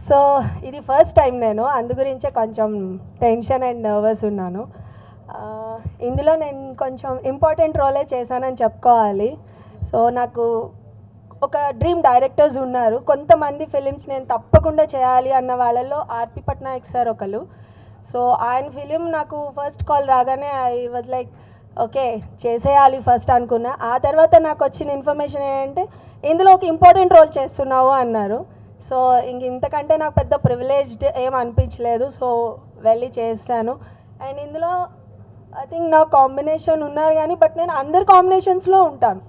So ఇది first time నేను అందు గురించే కొంచెం టెన్షన్ అండ్ నర్వస్ ఉన్నాను. ఇందులో నేను కొంచెం ఇంపార్టెంట్ రోలే చేశానని చెప్పుకోవాలి. సో నాకు ఒక డ్రీమ్ డైరెక్టర్స్ ఉన్నారు. కొంతమంది ఫిలిమ్స్ నేను తప్పకుండా చేయాలి అన్న వాళ్ళల్లో ఆర్పి పట్నాయక్ సార్ ఒకరు. సో ఆయన ఫిలిం నాకు ఫస్ట్ కాల్ రాగానే ఐ వాజ్ లైక్ ఓకే చేసేయాలి ఫస్ట్ అనుకున్నా. ఆ తర్వాత నాకు వచ్చిన ఇన్ఫర్మేషన్ ఏంటంటే ఇందులో ఒక ఇంపార్టెంట్ రోల్ చేస్తున్నావు అన్నారు. సో ఇంతకంటే నాకు పెద్ద ప్రివిలేజ్డ్ ఏం అనిపించలేదు. సో వెళ్ళి చేస్తాను. అండ్ ఇందులో ఐ థింక్ నా కాంబినేషన్ ఉన్నారు కానీ బట్ నేను అందరి కాంబినేషన్స్లో ఉంటాను.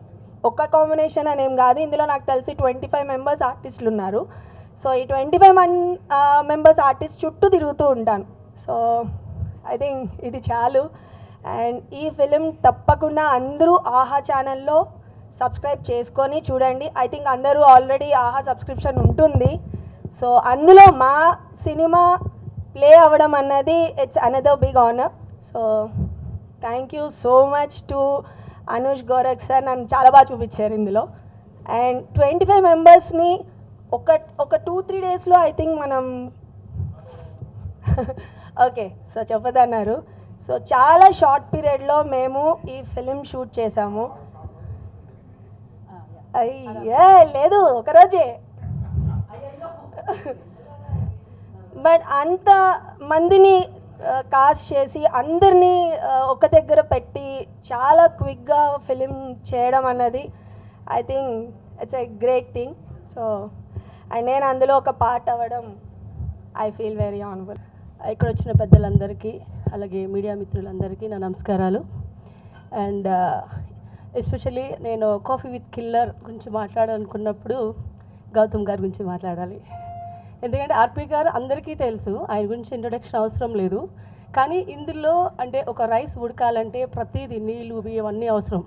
ఒక్క కాంబినేషన్ అని ఏం కాదు. ఇందులో నాకు తెలిసి 25 మెంబర్స్ ఆర్టిస్టులు ఉన్నారు. సో ఈ 25 మెంబర్స్ ఆర్టిస్ట్ చుట్టూ తిరుగుతూ ఉంటాను. సో ఐ థింక్ ఇది చాలు. అండ్ ఈ ఫిలిం తప్పకుండా అందరూ ఆహా ఛానల్లో సబ్స్క్రైబ్ చేసుకొని చూడండి. ఐ థింక్ అందరూ ఆల్రెడీ ఆహా సబ్స్క్రిప్షన్ ఉంటుంది. సో అందులో మా సినిమా ప్లే అవ్వడం అన్నది it's another big honour. So thank you so much to Anush Gorakh sir. నన్ను చాలా బాగా చూపించారు ఇందులో. అండ్ 25 మెంబర్స్ని ఒక 2-3 డేస్లో ఐ థింక్ మనం ఓకే సో చెప్పదన్నారు. సో చాలా షార్ట్ పీరియడ్లో మేము ఈ ఫిలిం షూట్ చేసాము. అయ్యే లేదు ఒకరోజే, బట్ అంత మందిని కాస్ట్ చేసి అందరినీ ఒక దగ్గర పెట్టి చాలా క్విక్గా ఫిలిం చేయడం అన్నది I think it's a great thing. So and నేను అందులో ఒక పార్ట్ అవ్వడం ఐ ఫీల్ వెరీ ఆనరబుల్. ఇక్కడ వచ్చిన పెద్దలందరికీ అలాగే మీడియా మిత్రులందరికీ నా నమస్కారాలు. అండ్ ఎస్పెషల్లీ నేను కాఫీ విత్ కిల్లర్ గురించి మాట్లాడాలనుకున్నప్పుడు గౌతమ్ గారి గురించి మాట్లాడాలి. ఎందుకంటే ఆర్పి గారు అందరికీ తెలుసు, ఆయన గురించి ఇంట్రొడక్షన్ అవసరం లేదు. కానీ ఇందులో అంటే ఒక రైస్ ఉడకాలంటే ప్రతిదీ నీళ్ళు బియ్యం అన్నీ అవసరం.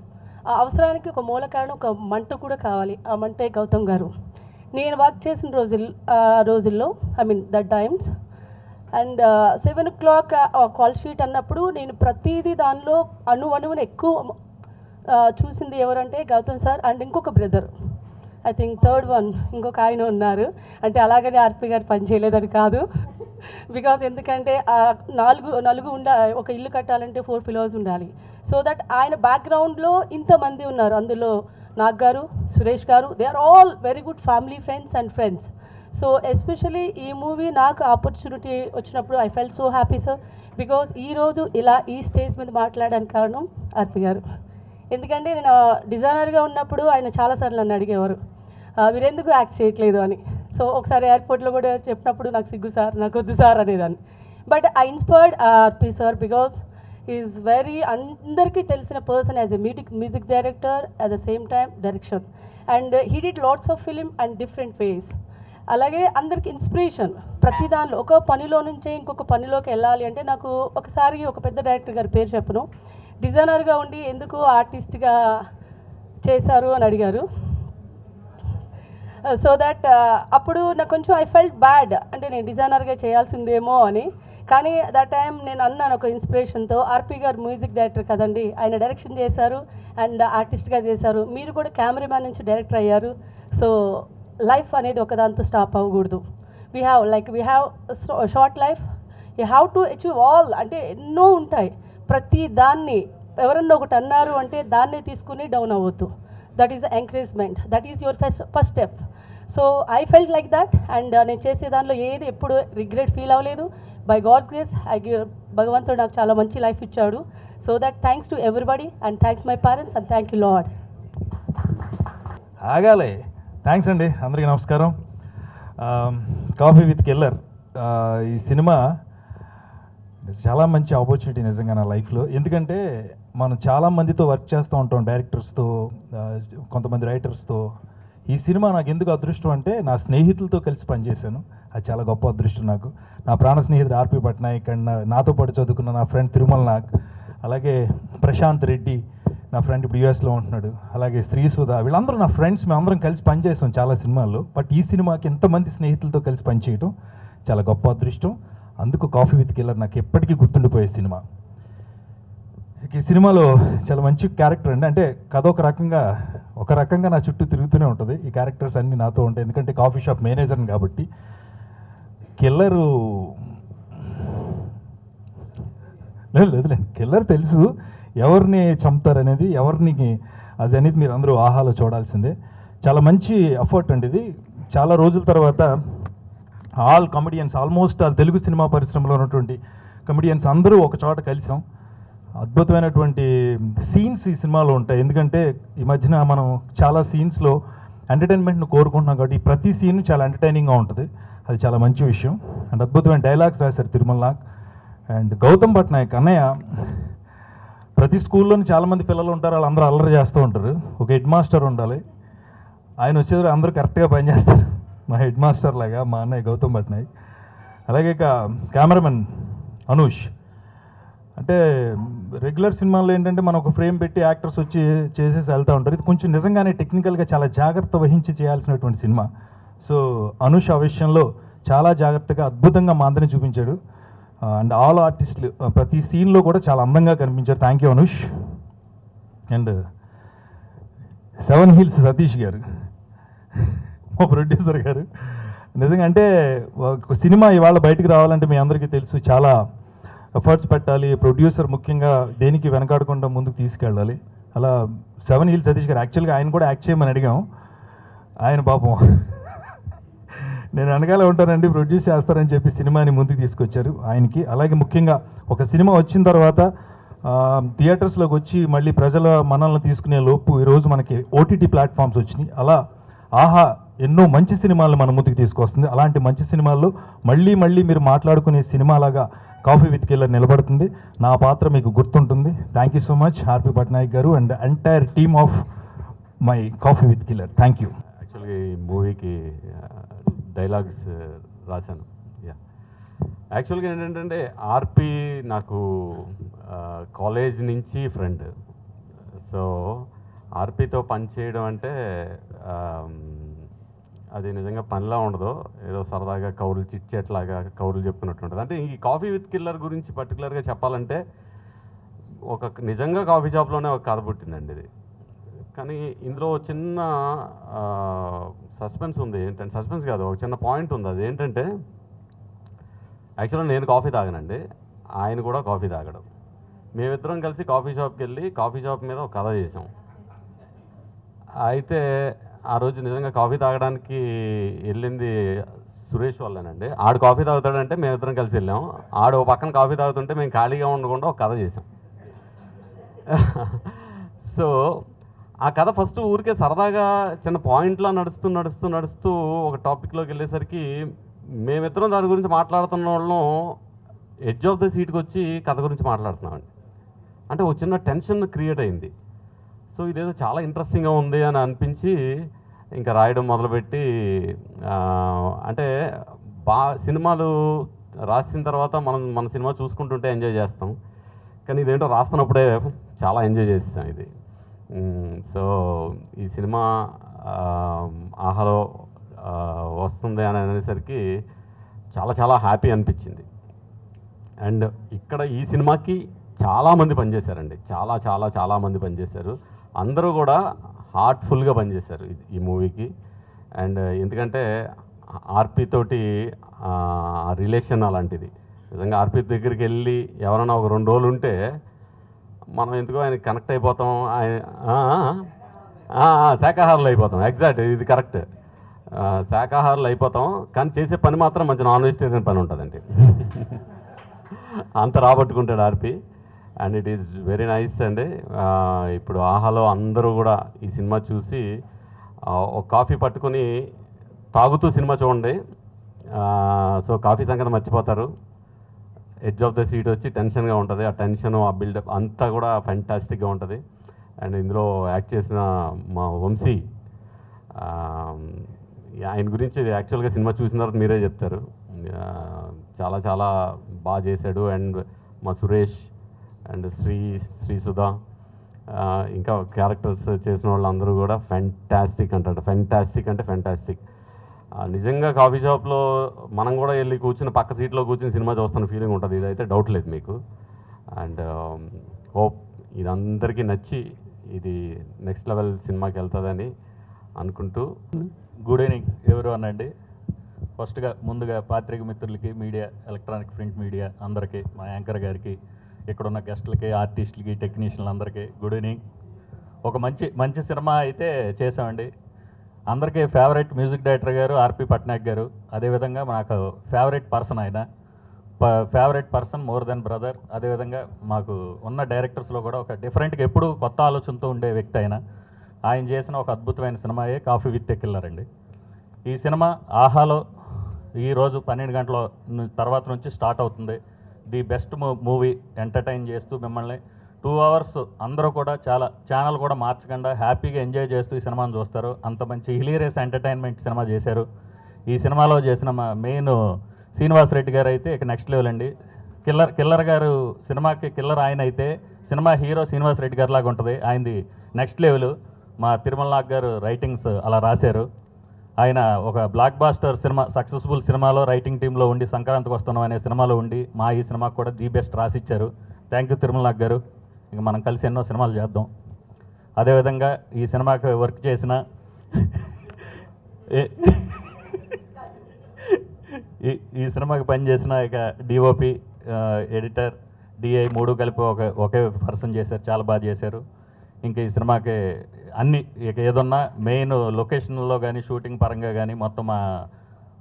ఆ అవసరానికి ఒక మూల కారణం ఒక మంట కూడా కావాలి. ఆ మంటే గౌతమ్ గారు. నేను వర్క్ చేసిన రోజుల్లో I mean that times and 7 o'clock call sheet అన్నప్పుడు నేను ప్రతిదీ దానిలో అణువుని ఎక్కువ చూసింది ఎవరంటే గౌతమ్ సార్ అండ్ ఇంకొక brother, I think third one ఇంకొక ఆయన ఉన్నారు. అంటే అలాగనే ఆర్పి గారు పని చేయలేదని కాదు. బికాజ్ ఎందుకంటే నలుగు ఒక ఇల్లు కట్టాలంటే 4 pillars ఉండాలి. సో దట్ ఆయన బ్యాక్గ్రౌండ్లో ఇంతమంది ఉన్నారు. అందులో Nag garu, Suresh garu, they are all very good family friends and friends. So especially ఈ మూవీ నాకు ఆపర్చునిటీ వచ్చినప్పుడు I felt so happy sir. Because ఈరోజు ఇలా ఈ స్టేజ్ మీద మాట్లాడడానికి కారణం ఆర్పి గారు. ఎందుకంటే నేను డిజైనర్గా ఉన్నప్పుడు ఆయన చాలాసార్లు నన్ను అడిగేవారు మీరెందుకు యాక్ట్ చేయట్లేదు అని. సో ఒకసారి ఎయిర్పోర్ట్లో కూడా చెప్పినప్పుడు నాకు సిగ్గు సార్, నాకు వద్దు సార్ అనేదాన్ని. But I inspired RP sir because is very అందరికీ తెలిసిన person as a music director at the same time direction. And he did lots of film and different ways. అలాగే అందరికి ఇన్స్పిరేషన్. ప్రతి దానిలో ఒక పనిలో నుంచే ఇంకొక పనిలోకి వెళ్ళాలి అంటే నాకు ఒకసారి ఒక పెద్ద డైరెక్టర్ గారి పేరు చెప్పను, డిజైనర్గా ఉండి ఎందుకు ఆర్టిస్ట్గా చేశారు అని అడిగారు. సో దట్ అప్పుడు నాకు కొంచెం ఐ ఫెల్ట్ బ్యాడ్, అంటే నేను డిజైనర్గా చేయాల్సిందేమో అని. కానీ దట్ టైం నేను అన్నాను ఒక ఇన్స్పిరేషన్తో, ఆర్పి గారు మ్యూజిక్ డైరెక్టర్ కదండి, ఆయన డైరెక్షన్ చేశారు అండ్ ఆర్టిస్ట్గా చేశారు, మీరు కూడా కెమెరామ్యాన్ నుంచి డైరెక్టర్ అయ్యారు. సో లైఫ్ అనేది ఒకదాంతో స్టాప్ అవ్వకూడదు. We have short life, you have to achieve all. అంటే ఎన్నో ఉంటాయి. ప్రతి దాన్ని ఎవరన్నా ఒకటి అన్నారు అంటే దాన్నే తీసుకుని డౌన్ అవ్వద్దు. That is the encouragement, that is your first step. So I felt like that. And నేను చేసే దానిలో ఏది ఎప్పుడు రిగ్రెట్ ఫీల్ అవ్వలేదు. బై గాడ్స్ గ్రేస్ భగవంతుడు నాకు చాలా మంచి లైఫ్ ఇచ్చాడు. So that thanks to everybody and thanks my parents and thank you lord. ఆగాలే. థ్యాంక్స్ అండి, అందరికీ నమస్కారం. కాఫీ విత్ కిల్లర్ ఈ సినిమా చాలా మంచి ఆపర్చునిటీ నిజంగా నా లైఫ్లో. ఎందుకంటే మనం చాలామందితో వర్క్ చేస్తూ ఉంటాం, డైరెక్టర్స్తో, కొంతమంది రైటర్స్తో. ఈ సినిమా నాకు ఎందుకు అదృష్టం అంటే నా స్నేహితులతో కలిసి పనిచేశాను. అది చాలా గొప్ప అదృష్టం నాకు. నా ప్రాణ స్నేహితుడు ఆర్పి పట్నాయక్ అండ్ నాతో పాటు చదువుకున్న నా ఫ్రెండ్ తిరుమల నాగ్, అలాగే ప్రశాంత్ రెడ్డి నా ఫ్రెండ్ ఇప్పుడు యూఎస్లో ఉంటున్నాడు, అలాగే శ్రీసుధ, వీళ్ళందరూ నా ఫ్రెండ్స్. మేమందరం కలిసి పనిచేసాం చాలా సినిమాల్లో. బట్ ఈ సినిమాకి ఎంతమంది స్నేహితులతో కలిసి పనిచేయటం చాలా గొప్ప అదృష్టం. అందుకు కాఫీ విత్ కిల్లర్ నాకు ఎప్పటికీ గుర్తుండిపోయే సినిమా. ఈ సినిమాలో చాలా మంచి క్యారెక్టర్ అండి. అంటే కథ ఒక రకంగా నా చుట్టూ తిరుగుతూనే ఉంటుంది. ఈ క్యారెక్టర్స్ అన్నీ నాతో ఉంటాయి, ఎందుకంటే కాఫీ షాప్ మేనేజర్ని కాబట్టి. కిల్లరు లేదులేండి, కిల్లర్ తెలుసు, ఎవరిని చంపుతారనేది, ఎవరిని అది అనేది మీరు అందరూ ఆహాలో చూడాల్సిందే. చాలా మంచి ఎఫర్ట్ అండి ఇది. చాలా రోజుల తర్వాత all comedians, almost Telugu cinema పరిశ్రమలో ఉన్నటువంటి కమెడియన్స్ అందరూ ఒక చోట కలిసాం. అద్భుతమైనటువంటి సీన్స్ ఈ సినిమాలో ఉంటాయి. ఎందుకంటే ఈ మధ్యన మనం చాలా సీన్స్లో ఎంటర్టైన్మెంట్ను కోరుకుంటున్నాం కాబట్టి ఈ ప్రతి సీన్ చాలా ఎంటర్టైనింగ్గా ఉంటుంది. అది చాలా మంచి విషయం. అండ్ అద్భుతమైన డైలాగ్స్ రాశారు తిరుమల నాగ్ అండ్ గౌతమ్ పట్నాయక్ అన్నయ్య. ప్రతి స్కూల్లోని చాలామంది పిల్లలు ఉంటారు, వాళ్ళందరూ అల్లరి చేస్తూ ఉంటారు. ఒక హెడ్ మాస్టర్ ఉండాలి, ఆయన వచ్చేది అందరూ కరెక్ట్గా పనిచేస్తారు. మా హెడ్ మాస్టర్ లాగా మా అన్నయ్య గౌతమ్ పట్నాయక్. అలాగే ఇక కెమెరామెన్ అనూష్. అంటే రెగ్యులర్ సినిమాల్లో ఏంటంటే మనం ఒక ఫ్రేమ్ పెట్టి యాక్టర్స్ వచ్చి చేసేసి వెళ్తూ ఉంటారు. ఇది కొంచెం నిజంగానే టెక్నికల్గా చాలా జాగ్రత్త వహించి చేయాల్సినటువంటి సినిమా. సో అనూష్ ఆ విషయంలో చాలా జాగ్రత్తగా అద్భుతంగా మా అందరిని చూపించాడు. అండ్ ఆల్ ఆర్టిస్టులు ప్రతి సీన్లో కూడా చాలా అందంగా కనిపించారు. Thank you Anush. And 7 Hills Satish గారు, మా ప్రొడ్యూసర్ గారు. నిజంగా అంటే ఒక సినిమా ఇవాళ బయటకు రావాలంటే మీ అందరికీ తెలుసు చాలా ఎఫర్ట్స్ పెట్టాలి. ప్రొడ్యూసర్ ముఖ్యంగా దేనికి వెనకాడకుండా ముందుకు తీసుకెళ్ళాలి. అలా 7 Hills సతీష్ గారు యాక్చువల్గా ఆయన కూడా యాక్ట్ చేయమని అడిగాం. ఆయన పాపం నేను వెనకాల ఉంటానండి, ప్రొడ్యూస్ చేస్తారని చెప్పి సినిమాని ముందుకు తీసుకొచ్చారు ఆయనకి. అలాగే ముఖ్యంగా ఒక సినిమా వచ్చిన తర్వాత థియేటర్స్లోకి వచ్చి మళ్ళీ ప్రజల మనల్ని తీసుకునే లోపు ఈరోజు మనకి ఓటీటీ ప్లాట్ఫామ్స్ వచ్చినాయి. అలా ఆహా ఎన్నో మంచి సినిమాలను మన ముందుకు తీసుకొస్తుంది. అలాంటి మంచి సినిమాల్లో మళ్ళీ మళ్ళీ మీరు మాట్లాడుకునే సినిమాలాగా కాఫీ విత్ కిల్లర్ నిలబడుతుంది. నా పాత్ర మీకు గుర్తుంటుంది. థ్యాంక్ యూ సో మచ్ ఆర్పి పట్నాయక్ గారు and entire team of my coffee with killer. Thank you. యాక్చువల్గా ఈ మూవీకి డైలాగ్స్ రాశాను. యాక్చువల్గా ఏంటంటే ఆర్పి నాకు కాలేజ్ నుంచి ఫ్రెండ్. సో ఆర్పితో పనిచేయడం అంటే అది నిజంగా పనిలా ఉండదు, ఏదో సరదాగా కౌరులు చిట్చేట్లాగా కౌరులు చెప్పుకున్నట్టు ఉంటుంది. అంటే ఈ కాఫీ విత్ కిల్లర్ గురించి పర్టికులర్గా చెప్పాలంటే ఒక నిజంగా కాఫీ షాప్లోనే ఒక కథ పుట్టిందండి ఇది. కానీ ఇందులో చిన్న సస్పెన్స్ ఉంది. ఏంటంటే సస్పెన్స్ కాదు, ఒక చిన్న పాయింట్ ఉంది. అది ఏంటంటే యాక్చువల్గా నేను కాఫీ తాగనండి, ఆయన కూడా కాఫీ తాగడం. మేమిద్దరం కలిసి కాఫీ షాప్కి వెళ్ళి కాఫీ షాప్ మీద ఒక కథ చేసాం. అయితే ఆ రోజు నిజంగా కాఫీ తాగడానికి వెళ్ళింది సురేష్ వాళ్ళేనండి. ఆడు కాఫీ తాగుతాడంటే మేమిద్దరం కలిసి వెళ్ళాం. ఆడు ఒక పక్కన కాఫీ తాగుతుంటే మేము ఖాళీగా ఉండకుండా ఒక కథ చేసాం. సో ఆ కథ ఫస్ట్ ఊరికే సరదాగా చిన్న పాయింట్లో నడుస్తూ నడుస్తూ నడుస్తూ ఒక టాపిక్లోకి వెళ్ళేసరికి మేమిద్దరం దాని గురించి మాట్లాడుతున్న వాళ్ళం ఎడ్జ్ ఆఫ్ ద సీట్కి వచ్చి కథ గురించి మాట్లాడుతున్నామండి. అంటే ఒక చిన్న టెన్షన్ క్రియేట్ అయింది. సో ఇదేదో చాలా ఇంట్రెస్టింగ్గా ఉంది అని అనిపించి ఇంకా రాయడం మొదలుపెట్టి, అంటే సినిమాలు రాసిన తర్వాత మన సినిమా చూసుకుంటుంటే ఎంజాయ్ చేస్తాం, కానీ ఇదేంటో రాస్తున్నప్పుడే చాలా ఎంజాయ్ చేస్తాం ఇది. సో ఈ సినిమా ఆహాలో వస్తుంది అని అనేసరికి చాలా చాలా హ్యాపీ అనిపించింది. అండ్ ఇక్కడ ఈ సినిమాకి చాలామంది పనిచేశారండి, చాలా చాలా చాలామంది పనిచేశారు. అందరూ కూడా హార్ట్ఫుల్గా పనిచేశారు ఈ మూవీకి. అండ్ ఎందుకంటే ఆర్పి తోటి రిలేషన్ అలాంటిది. నిజంగా ఆర్పి దగ్గరికి వెళ్ళి ఎవరైనా ఒక 2 రోజులు ఉంటే మనం ఎందుకో ఆయనకి కనెక్ట్ అయిపోతాం. శాకాహారులు అయిపోతాం. ఎగ్జాక్ట్, ఇది కరెక్ట్. శాకాహారులు అయిపోతాం, కానీ చేసే పని మాత్రం మంచి నాన్ వెజిటేరియన్ పని ఉంటుందండి. అంత రాబట్టుకుంటాడు RP. And it is very nice అండి. ఇప్పుడు ఆహాలో అందరూ కూడా ఈ సినిమా చూసి ఒక కాఫీ పట్టుకొని తాగుతూ సినిమా చూడండి. సో కాఫీ సంగతి మర్చిపోతారు. ఎడ్జ్ ఆఫ్ ద సీట్ వచ్చి టెన్షన్గా ఉంటుంది. ఆ టెన్షన్, ఆ బిల్డప్ అంతా కూడా ఫ్యాంటాస్టిక్గా ఉంటుంది. అండ్ ఇందులో యాక్ట్ చేసిన మా వంశీ, ఆయన గురించి యాక్చువల్గా సినిమా చూసిన తర్వాత మీరే చెప్తారు. చాలా చాలా బాగా చేశాడు. అండ్ మా సురేష్ అండ్ శ్రీ సుధా, ఇంకా క్యారెక్టర్స్ చేసిన వాళ్ళందరూ కూడా ఫ్యాంటాస్టిక్ అంటారు. ఫ్యాంటాస్టిక్ అంటే ఫ్యాంటాస్టిక్. నిజంగా కాఫీ షాప్లో మనం కూడా వెళ్ళి కూర్చుని పక్క సీట్లో కూర్చుని సినిమా చూస్తున్న ఫీలింగ్ ఉంటుంది. ఇదైతే డౌట్ లేదు మీకు. అండ్ హోప్ ఇదందరికీ నచ్చి ఇది నెక్స్ట్ లెవెల్ సినిమాకి వెళ్తుందని అనుకుంటూ. గుడ్ ఈవినింగ్ ఎవరు అనండి. ఫస్ట్గా ముందుగా పాత్రిక మిత్రులకి, మీడియా, ఎలక్ట్రానిక్ ప్రింట్ మీడియా అందరికీ, మా యాంకర్ గారికి, ఇక్కడున్న గెస్టులకి, ఆర్టిస్టులకి, టెక్నీషియన్లు అందరికీ గుడ్ ఈవినింగ్. ఒక మంచి సినిమా అయితే చేసామండి. అందరికీ ఫేవరెట్ మ్యూజిక్ డైరెక్టర్ గారు ఆర్పి పట్నాయక్ గారు. అదేవిధంగా నాకు ఫేవరెట్ పర్సన్ ఆయన, favourite person more than brother. అదేవిధంగా మాకు ఉన్న డైరెక్టర్స్లో కూడా ఒక డిఫరెంట్గా ఎప్పుడూ కొత్త ఆలోచనతో ఉండే వ్యక్తి ఆయన చేసిన ఒక అద్భుతమైన సినిమాయే కాఫీ విత్ ఎ కిల్లర్ అండి. ఈ సినిమా ఆహాలో ఈరోజు 12 గంటల తర్వాత నుంచి స్టార్ట్ అవుతుంది. ది బెస్ట్ మూవీ, ఎంటర్టైన్ చేస్తూ మిమ్మల్ని 2 అవర్స్ అందరూ కూడా చాలా ఛానల్ కూడా మార్చకుండా హ్యాపీగా ఎంజాయ్ చేస్తూ ఈ సినిమాను చూస్తారు. అంత మంచి హిలీరియస్ ఎంటర్టైన్మెంట్ సినిమా చేశారు. ఈ సినిమాలో చేసిన మా మెయిన్ శ్రీనివాస్ రెడ్డి గారు అయితే ఇక నెక్స్ట్ లెవెల్ అండి. కిల్లర్ గారు సినిమాకి కిల్లర్ ఆయన అయితే సినిమా హీరో శ్రీనివాస్ రెడ్డి గారు లాగా ఉంటుంది. ఆయనది నెక్స్ట్ లెవెల్. మా తిరుమల నాగ్ గారు రైటింగ్స్ అలా రాశారు. ఆయన ఒక బ్లాక్ బాస్టర్ సినిమా, సక్సెస్ఫుల్ సినిమాలో రైటింగ్ టీంలో ఉండి సంక్రాంతికి వస్తున్నాం అనే సినిమాలో ఉండి మా ఈ సినిమాకి కూడా ది బెస్ట్ రాసిచ్చారు. థ్యాంక్ యూ తిరుమల నాగ్ గారు. ఇంక మనం కలిసి ఎన్నో సినిమాలు చేద్దాం. అదేవిధంగా ఈ సినిమాకి వర్క్ చేసిన ఈ సినిమాకి పనిచేసిన ఇక డిఓపి, ఎడిటర్, డిఐ 3 కలిపి ఒకే పర్సన్ చేశారు. చాలా బాగా చేశారు. ఇంకా ఈ సినిమాకి అన్ని ఇక ఏదన్నా మెయిన్ లొకేషన్లో కానీ షూటింగ్ పరంగా కానీ మొత్తం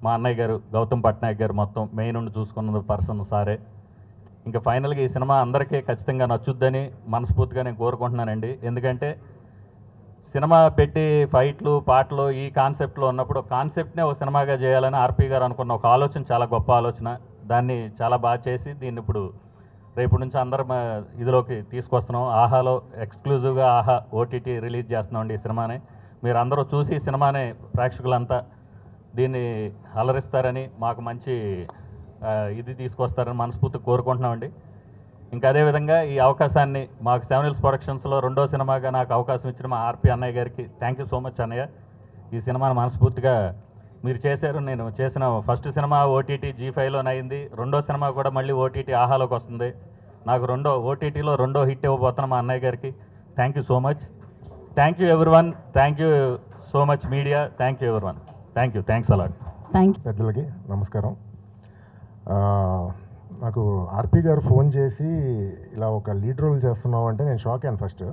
మా అన్నయ్య గారు గౌతమ్ పట్నాయక్ గారు మొత్తం మెయిన్ ఉండి చూసుకున్న పర్సన్ సారే. ఇంకా ఫైనల్గా ఈ సినిమా అందరికీ ఖచ్చితంగా నచ్చుద్దని మనస్ఫూర్తిగా నేను కోరుకుంటున్నానండి. ఎందుకంటే సినిమా పెట్టి ఫైట్లు, పాటలు ఈ కాన్సెప్ట్లో ఉన్నప్పుడు కాన్సెప్ట్నే ఒక సినిమాగా చేయాలని ఆర్పి గారు అనుకున్న ఒక ఆలోచన చాలా గొప్ప ఆలోచన. దాన్ని చాలా బాగా చేసి దీన్ని ఇప్పుడు రేపు నుంచి అందరం ఇదిలోకి తీసుకొస్తున్నాం. ఆహాలో ఎక్స్క్లూజివ్గా ఆహా ఓటీటీ రిలీజ్ చేస్తున్నామండి ఈ సినిమాని. మీరు అందరూ చూసి ఈ సినిమాని ప్రేక్షకులంతా దీన్ని అలరిస్తారని, మాకు మంచి ఇది తీసుకొస్తారని మనస్ఫూర్తిగా కోరుకుంటున్నామండి. ఇంకా అదేవిధంగా ఈ అవకాశాన్ని మాకు 7 Hills ప్రొడక్షన్స్లో 2వ సినిమాగా నాకు అవకాశం ఇచ్చిన మా ఆర్పి అన్నయ్య గారికి థ్యాంక్ యూ సో మచ్ అన్నయ్య. ఈ సినిమాని మనస్ఫూర్తిగా మీరు చేశారు. నేను చేసిన ఫస్ట్ సినిమా ఓటీటీ G5లోనే అయింది. 2వ సినిమా కూడా మళ్ళీ ఓటీటీ ఆహాలోకి వస్తుంది. నాకు ఓటీటీలో 2వ హిట్ ఇవ్వబోతున్న మా అన్నయ్య గారికి thank you so much. Thank you everyone. Thank you so much media. Thank you everyone. Thank you. Thanks a lot. పెద్దలకి నమస్కారం. నాకు ఆర్పి గారు ఫోన్ చేసి ఇలా ఒక లీడ్ రోల్ చేస్తున్నావు అంటే నేను షాక్ అయ్యాను ఫస్ట్.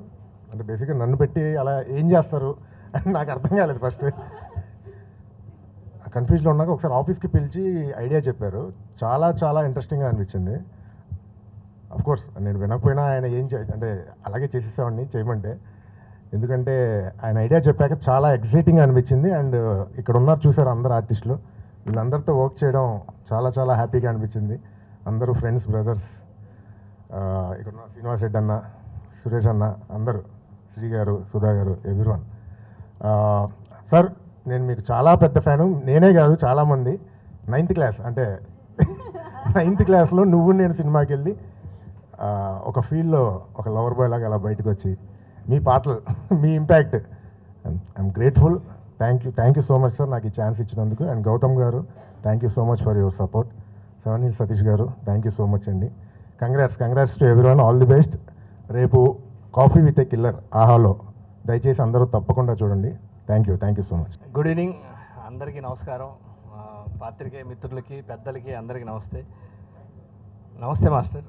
అంటే బేసిక్గా నన్ను పెట్టి అలా ఏం చేస్తారు అని నాకు అర్థం కాలేదు ఫస్ట్. కన్ఫ్యూజ్లో ఉన్నాక ఒకసారి ఆఫీస్కి పిలిచి ఐడియా చెప్పారు. చాలా చాలా ఇంట్రెస్టింగ్గా అనిపించింది. కోర్స్ నేను వినకపోయినా ఆయన అంటే అలాగే చేసేసామండి చేయమంటే. ఎందుకంటే ఆయన ఐడియా చెప్పాక చాలా ఎక్సైటింగ్ అనిపించింది. అండ్ ఇక్కడ ఉన్నారు చూసారు అందరు ఆర్టిస్టులు, వీళ్ళందరితో వర్క్ చేయడం చాలా చాలా హ్యాపీగా అనిపించింది. అందరూ ఫ్రెండ్స్, బ్రదర్స్. ఇక్కడ ఉన్న శ్రీనివాస్ రెడ్డి అన్న, సురేష్ అన్న, అందరూ, శ్రీ గారు, సుధా గారు, ఎవ్రీవన్. సార్ నేను మీకు చాలా పెద్ద ఫ్యాను. నేనే కాదు చాలామంది 9th క్లాస్ అంటే 9th క్లాస్లో నువ్వు నేను సినిమాకి వెళ్ళి ఒక ఫీల్డ్లో ఒక లవర్ బాయ్ లాగా అలా బయటకు వచ్చి మీ పాటలు, మీ impact, I'm grateful. Thank you so much sir నాకు ఈ ఛాన్స్ ఇచ్చినందుకు. అండ్ గౌతమ్ గారు thank you so much for your support. 7 Hills Satish గారు థ్యాంక్ యూ సో మచ్ అండి. Congrats to everyone. All the best. రేపు కాఫీ విత్ ఏ కిల్లర్ ఆహాలో దయచేసి అందరూ తప్పకుండా చూడండి. Thank you so much. Good evening అందరికీ నమస్కారం. పాత్రికేయ మిత్రులకి, పెద్దలకి అందరికీ నమస్తే మాస్టర్.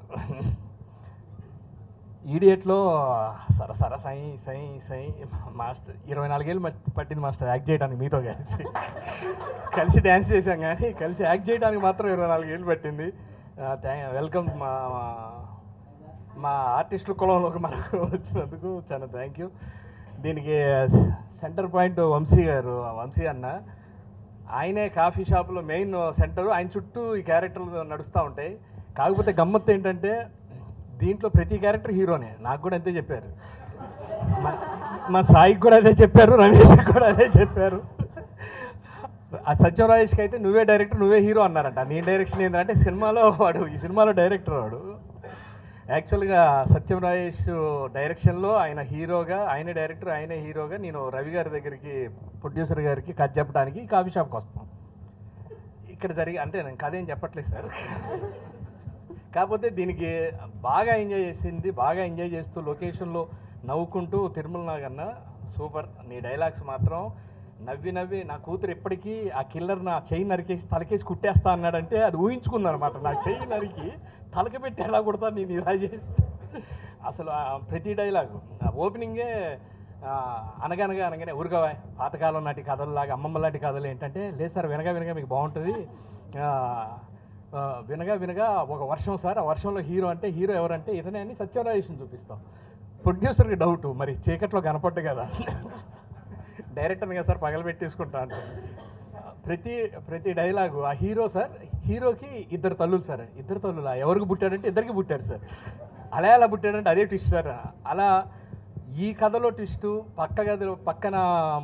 ఈడియట్లో సర సై మాస్టర్ 24 ఏళ్ళు పట్టింది మాస్టర్ యాక్ట్ చేయడానికి. మీతో కలిసి డ్యాన్స్ చేశాం కానీ కలిసి యాక్ట్ చేయడానికి మాత్రం 24 ఏళ్ళు పట్టింది. వెల్కమ్ మా ఆర్టిస్టుల కులంలోకి మనకు వచ్చినందుకు చాలా థ్యాంక్ యూ. దీనికి సెంటర్ పాయింట్ వంశీ అన్న. ఆయనే కాఫీ షాప్లో మెయిన్ సెంటర్. ఆయన చుట్టూ ఈ క్యారెక్టర్లు నడుస్తూ ఉంటాయి. కాకపోతే గమ్మత్తు ఏంటంటే దీంట్లో ప్రతి క్యారెక్టర్ హీరోనే. నాకు కూడా అంతే చెప్పారు. మా సాయికి కూడా అదే చెప్పారు, రమేష్కి కూడా అదే చెప్పారు. ఆ సత్యం రాజేష్కి అయితే నువ్వే డైరెక్టర్, నువ్వే హీరో అన్నారంట. నీ డైరెక్షన్ ఏంటంటే ఈ సినిమాలో డైరెక్టర్ వాడు. యాక్చువల్గా సత్యం రాజేష్ డైరెక్షన్లో ఆయన హీరోగా, ఆయనే డైరెక్టర్, ఆయనే హీరోగా నేను రవి గారి దగ్గరికి, ప్రొడ్యూసర్ గారికి కథ చెప్పడానికి కాఫీ షాప్కి వస్తాం. ఇక్కడ అంటే నేను కథ ఏం చెప్పట్లేదు సార్. కాకపోతే దీనికి బాగా ఎంజాయ్ చేస్తూ లొకేషన్లో నవ్వుకుంటూ తిరుమల నాగన్న సూపర్. నీ డైలాగ్స్ మాత్రం నవ్వి నవ్వి నా కూతురు ఎప్పటికీ ఆ కిల్లర్ నా చెయ్యి నరికేసి తలకేసి కుట్టేస్తా అన్నాడంటే అది ఊహించుకుందనమాట. నా చెయ్యి నరికి తలకి పెట్టి ఎలా కొడతా నేను ఇలా చేస్తా. అసలు ప్రతి డైలాగు ఓపెనింగే అనగనగా అనగానే ఊరుగా పాతకాలం నాటి కథల్లాగా అమ్మమ్మ లాంటి కథలు ఏంటంటే లేదు సార్ వినగా వినగా మీకు బాగుంటుంది, వినగా వినగా ఒక వర్షం సార్, ఆ వర్షంలో హీరో అంటే హీరో ఎవరంటే ఇతనే అని సత్యరాజేష్ని చూపిస్తాం. ప్రొడ్యూసర్కి డౌట్ మరి చీకట్లో కనపడ్డు కదా డైరెక్టర్ని కదా సార్ పగలబెట్టేసుకుంటా అంటే ప్రతి డైలాగు ఆ హీరో సార్, హీరోకి ఇద్దరు తల్లులు సార్, ఇద్దరు తల్లులా ఎవరికి పుట్టాడంటే ఇద్దరికి పుట్టాడు సార్, అలా ఎలా పుట్టాడంటే అదే ట్విస్ట్ సార్. అలా ఈ కథలో ట్విస్టు పక్కన